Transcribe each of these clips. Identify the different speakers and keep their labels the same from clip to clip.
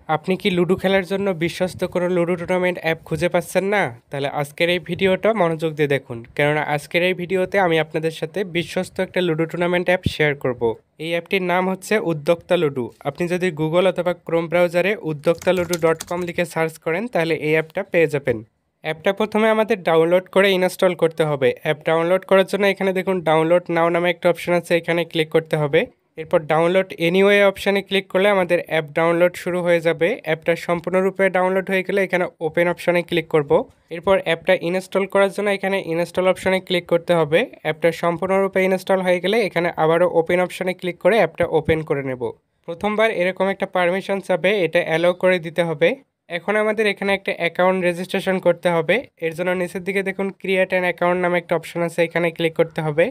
Speaker 1: আপনি কি লুডো খেলার জন্য বিশ্বস্ত কোনো লুডো টুর্নামেন্ট অ্যাপ খুঁজে পাচ্ছেন না? তাহলে আজকের এই ভিডিওটা মনোযোগ দিয়ে দেখুন। কেননা আজকের এই ভিডিওতে আমি আপনাদের সাথে বিশ্বস্ত একটা লুডো টুর্নামেন্ট অ্যাপ শেয়ার করব। এই অ্যাপটির নাম হচ্ছে উদ্যোক্তা লুডো। আপনি যদি গুগল অথবা ক্রোম ব্রাউজারে uddoktaludo.com লিখে সার্চ করেন তাহলে এই অ্যাপটা পেয়ে যাবেন। অ্যাপটা প্রথমে আমাদের ডাউনলোড করে ইনস্টল করতে হবে। অ্যাপ ডাউনলোড করার জন্য এখানে দেখুন ডাউনলোড নাও নামে একটা অপশন আছে, এখানে ক্লিক করতে হবে। এরপর ডাউনলোড এনিওয়ে অপশানে ক্লিক করলে আমাদের অ্যাপ ডাউনলোড শুরু হয়ে যাবে। অ্যাপটা সম্পূর্ণরূপে ডাউনলোড হয়ে গেলে এখানে ওপেন অপশানে ক্লিক করব। এরপর অ্যাপটা ইনস্টল করার জন্য এখানে ইনস্টল অপশানে ক্লিক করতে হবে। অ্যাপটা সম্পূর্ণরূপে ইনস্টল হয়ে গেলে এখানে আবারও ওপেন অপশানে ক্লিক করে অ্যাপটা ওপেন করে নেব। প্রথমবার এরকম একটা পারমিশন চাবে, এটা অ্যালাউ করে দিতে হবে। এখন আমাদের এখানে একটা অ্যাকাউন্ট রেজিস্ট্রেশন করতে হবে। এর জন্য নিচের দিকে দেখুন ক্রিয়েট অ্যান অ্যাকাউন্ট নামে একটা অপশন আছে, এখানে ক্লিক করতে হবে।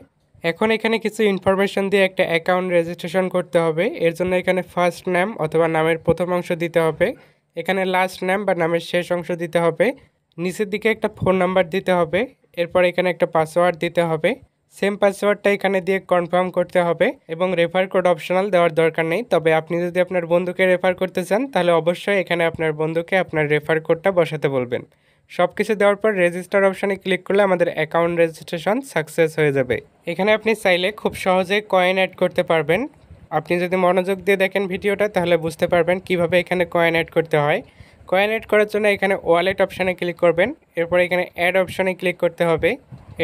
Speaker 1: এখন এখানে কিছু ইনফরমেশন দিয়ে একটা অ্যাকাউন্ট রেজিস্ট্রেশন করতে হবে। এর জন্য এখানে ফার্স্ট নেম অথবা নামের প্রথম অংশ দিতে হবে, এখানে লাস্ট নেম বা নামের শেষ অংশ দিতে হবে, নিচের দিকে একটা ফোন নাম্বার দিতে হবে। এরপর এখানে একটা পাসওয়ার্ড দিতে হবে। সেম পাসওয়ার্ডটা এখানে দিয়ে কনফার্ম করতে হবে এবং রেফার কোড অপশনাল দেওয়ার দরকার নেই। তবে আপনি যদি আপনার বন্ধুকে রেফার করতে চান তাহলে অবশ্যই এখানে আপনার বন্ধুকে আপনার রেফার কোডটা বসাতে বলবেন। সব কিছু দেওয়ার পর রেজিস্টার অপশানে ক্লিক করলে আমাদের অ্যাকাউন্ট রেজিস্ট্রেশন সাকসেস হয়ে যাবে। এখানে আপনি চাইলে খুব সহজে কয়েন অ্যাড করতে পারবেন। আপনি যদি মনোযোগ দিয়ে দেখেন ভিডিওটা তাহলে বুঝতে পারবেন কিভাবে এখানে কয়েন অ্যাড করতে হয়। কয়েন অ্যাড করার জন্য এখানে ওয়ালেট অপশানে ক্লিক করবেন। এরপর এখানে অ্যাড অপশানে ক্লিক করতে হবে।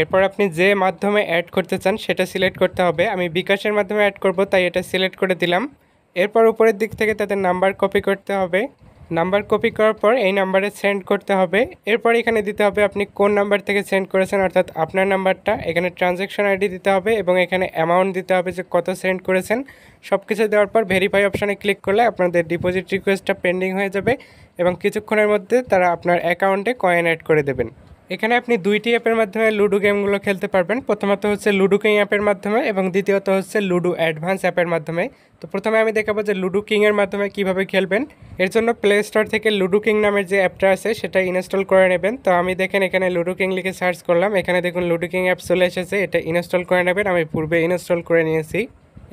Speaker 1: এরপর আপনি যে মাধ্যমে অ্যাড করতে চান সেটা সিলেক্ট করতে হবে। আমি বিকাশের মাধ্যমে অ্যাড করব, তাই এটা সিলেক্ট করে দিলাম। এরপর উপরের দিক থেকে তাদের নাম্বার কপি করতে হবে। নাম্বার কপি করার পর এই নাম্বারে সেন্ড করতে হবে। এরপর এখানে দিতে হবে আপনি কোন নাম্বার থেকে সেন্ড করেছেন, অর্থাৎ আপনার নাম্বারটা। এখানে ট্রানজ্যাকশন আইডি দিতে হবে এবং এখানে অ্যামাউন্ট দিতে হবে যে কত সেন্ড করেছেন। সব কিছু দেওয়ার পর ভেরিফাই অপশানে ক্লিক করলে আপনাদের ডিপোজিট রিকোয়েস্টটা পেন্ডিং হয়ে যাবে এবং কিছুক্ষণের মধ্যে তারা আপনার অ্যাকাউন্টে কয়েন অ্যাড করে দেবেন। এখানে আপনি দুইটি অ্যাপের মাধ্যমে লুডো গেমগুলো খেলতে পারবেন। প্রথমত হচ্ছে লুডো কিং অ্যাপের মাধ্যমে এবং দ্বিতীয়ত হচ্ছে লুডো অ্যাডভান্স অ্যাপের মাধ্যমে। তো প্রথমে আমি দেখাবো যে লুডো কিংয়ের মাধ্যমে কিভাবে খেলবেন। এর জন্য প্লে স্টোর থেকে লুডো কিং নামের যে অ্যাপটা আছে সেটা ইনস্টল করে নেবেন। তো আমি দেখেন এখানে লুডো কিং লিখে সার্চ করলাম, এখানে দেখুন লুডো কিং অ্যাপ চলে এসেছে, এটা ইনস্টল করে নেবেন। আমি পূর্বে ইনস্টল করে নিয়েছি।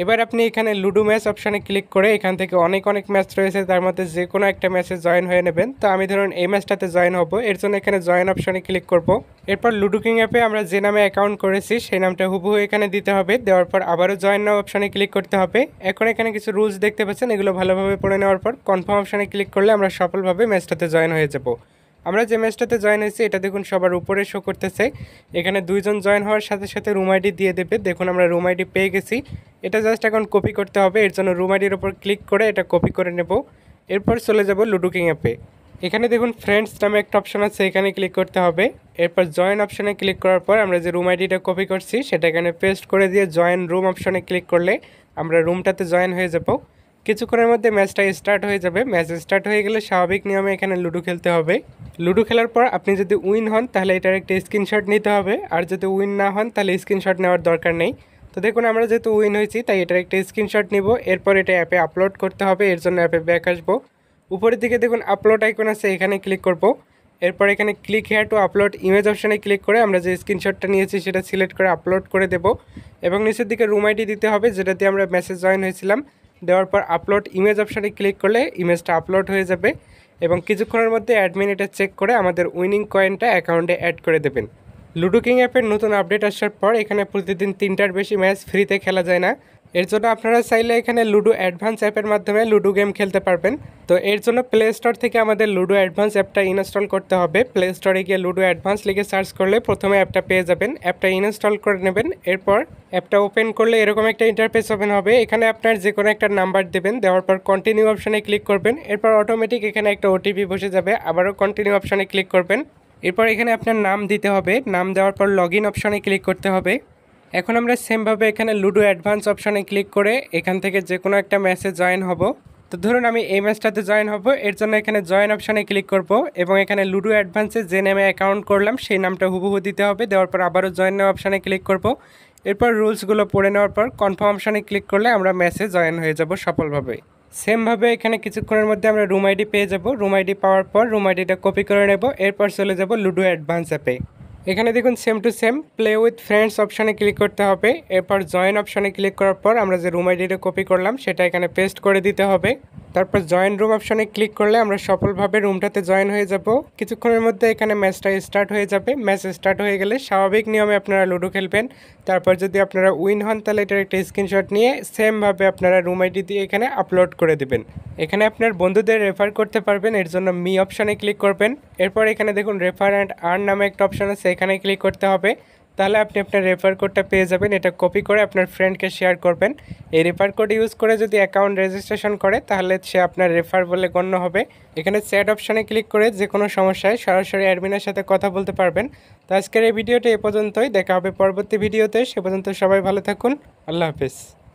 Speaker 1: এবার আপনি এখানে লুডো ম্যাচ অপশানে ক্লিক করে এখান থেকে অনেক ম্যাচ রয়েছে, তার মধ্যে যে কোনো একটা ম্যাচে জয়েন হয়ে নেবেন। তো আমি ধরুন এই ম্যাচটাতে জয়েন হব, এর জন্য এখানে জয়েন অপশানে ক্লিক করব। এরপর লুডো কিং অ্যাপে আমরা যে নামে অ্যাকাউন্ট করেছি সেই নামটা হুবহু এখানে দিতে হবে। দেওয়ার পর আবারও জয়েন নাও অপশানে ক্লিক করতে হবে। এখন এখানে কিছু রুলস দেখতে পাচ্ছেন, এগুলো ভালোভাবে পড়ে নেওয়ার পর কনফার্ম অপশানে ক্লিক করলে আমরা সফলভাবে ম্যাচটাতে জয়েন হয়ে যাব। আমরা যে ম্যাচটাতে জয়েন হয়েছি এটা দেখুন সবার উপরে শো করতেছে। এখানে দুইজন জয়েন হওয়ার সাথে সাথে রুম আইডি দিয়ে দেবে। দেখুন আমরা রুম আইডি পেয়ে গেছি। এটা জাস্ট এখন কপি করতে হবে, এর জন্য রুম আইডির ওপর ক্লিক করে এটা কপি করে নেব। এরপর চলে যাব লুডো কিং অ্যাপে। এখানে দেখুন ফ্রেন্ডস নামে একটা অপশন আছে, এখানে ক্লিক করতে হবে। এরপর জয়েন অপশানে ক্লিক করার পর আমরা যে রুম আইডিটা কপি করছি সেটা এখানে পেস্ট করে দিয়ে জয়েন রুম অপশানে ক্লিক করলে আমরা রুমটাতে জয়েন হয়ে যাব। কিছুক্ষণের মধ্যে ম্যাচটা স্টার্ট হয়ে যাবে। ম্যাচ স্টার্ট হয়ে গেলে স্বাভাবিক নিয়মে এখানে লুডো খেলতে হবে। লুডো খেলার পর আপনি যদি উইন হন তাহলে এটার একটা স্ক্রিনশট নিতে হবে, আর যদি উইন না হন তাহলে স্ক্রিনশট নেওয়ার দরকার নেই। তো দেখুন আমরা যেহেতু উইন হয়েছি তাই এটার একটা স্ক্রিনশট নিব। এরপর এটা অ্যাপে আপলোড করতে হবে, এর জন্য অ্যাপে ব্যাক আসবো। উপরের দিকে দেখুন আপলোড আইকন আছে, এখানে ক্লিক করব। এরপর এখানে click here two upload image অপশানে ক্লিক করে আমরা যে স্ক্রিনশটটা নিয়েছি সেটা সিলেক্ট করে আপলোড করে দেব এবং নিচের দিকে রুম আইডি দিতে হবে যেটা দিয়ে আমরা মেসেজ জয়েন হয়েছিলাম। দেওয়ার পর আপলোড ইমেজ অপশানে ক্লিক করলে ইমেজটা আপলোড হয়ে যাবে এবং কিছুক্ষণের মধ্যে অ্যাডমিন এটা চেক করে আমাদের উইনিং কয়েনটা অ্যাকাউন্টে অ্যাড করে দেবেন। লুডো কিং অ্যাপের নতুন আপডেট আসার পর এখানে প্রতিদিন 3টার বেশি ম্যাচ ফ্রিতে খেলা যায় না। এর জন্য আপনারা চাইলে এখানে লুডো অ্যাডভান্স অ্যাপের মাধ্যমে লুডো গেম খেলতে পারবেন। তো এর জন্য প্লে স্টোর থেকে আমাদের লুডো অ্যাডভান্স অ্যাপটা ইনস্টল করতে হবে। প্লে স্টোরে গিয়ে লুডো অ্যাডভান্স লিখে সার্চ করলে প্রথমে অ্যাপটা পেয়ে যাবেন। অ্যাপটা ইনস্টল করে নেবেন। এরপর অ্যাপটা ওপেন করলে এরকম একটা ইন্টারফেস ওপেন হবে। এখানে আপনার যে কোনো একটা নাম্বার দেবেন, দেওয়ার পর কন্টিনিউ অপশানে ক্লিক করবেন। এরপর অটোমেটিক এখানে একটা ওটিপি বসে যাবে, আবারও কন্টিনিউ অপশানে ক্লিক করবেন। এরপর এখানে আপনার নাম দিতে হবে, নাম দেওয়ার পর লগ ইন অপশানে ক্লিক করতে হবে। এখন আমরা সেমভাবে এখানে লুডো অ্যাডভান্স অপশানে ক্লিক করে এখান থেকে যে কোনো একটা ম্যাচে জয়েন হব। তো ধরুন আমি এই ম্যাচটাতে জয়েন হব, এর জন্য এখানে জয়েন অপশানে ক্লিক করব এবং এখানে লুডো অ্যাডভান্সে যে নামে অ্যাকাউন্ট করলাম সেই নামটা হুবহু দিতে হবে। দেওয়ার পর আবারও জয়েন নাও অপশানে ক্লিক করব। এরপর রুলসগুলো পড়ে নেওয়ার পর কনফার্ম অপশানে ক্লিক করলে আমরা ম্যাচে জয়েন হয়ে যাব সফলভাবে। সেমভাবে এখানে কিছুক্ষণের মধ্যে আমরা রুম আইডি পেয়ে যাব। রুম আইডি পাওয়ার পর রুম আইডিটা কপি করে নেব। এরপর চলে যাব লুডো অ্যাডভান্স অ্যাপে। এখানে দেখুন same to same play with friends অপশানে ক্লিক করতে হবে। এরপর জয়েন অপশানে ক্লিক করার পর আমরা যে রুম আইডিটা কপি করলাম সেটা এখানে পেস্ট করে দিতে হবে। তারপর জয়েন রুম অপশানে ক্লিক করলে আমরা সফলভাবে রুমটাতে জয়েন হয়ে যাব। কিছুক্ষণের মধ্যে এখানে ম্যাচটা স্টার্ট হয়ে যাবে। ম্যাচ স্টার্ট হয়ে গেলে স্বাভাবিক নিয়মে আপনারা লুডো খেলবেন। তারপর যদি আপনারা উইন হন তাহলে এটার একটা স্ক্রিনশট নিয়ে সেমভাবে আপনারা রুম আইডি দিয়ে এখানে আপলোড করে দেবেন। এখানে আপনার বন্ধুদের রেফার করতে পারবেন, এর জন্য মি অপশানে ক্লিক করবেন। এরপর এখানে দেখুন রেফার অ্যান্ড আর্ন নামে একটা অপশান আছে, এখানে ক্লিক করতে হবে। তাহলে আপনি আপনার রেফার কোডটা পেয়ে যাবেন। এটা কপি করে আপনার ফ্রেন্ডকে শেয়ার করবেন। এই রেফার কোড ইউজ করে যদি অ্যাকাউন্ট রেজিস্ট্রেশন করে তাহলে সে আপনার রেফার বলে গণ্য হবে। এখানে চ্যাট অপশানে ক্লিক করে যে কোনো সমস্যায় সরাসরি অ্যাডমিনের সাথে কথা বলতে পারবেন। তো আজকের এই ভিডিওটি এ পর্যন্তই, দেখা হবে পরবর্তী ভিডিওতে। সে পর্যন্ত সবাই ভালো থাকুন। আল্লাহ হাফেজ।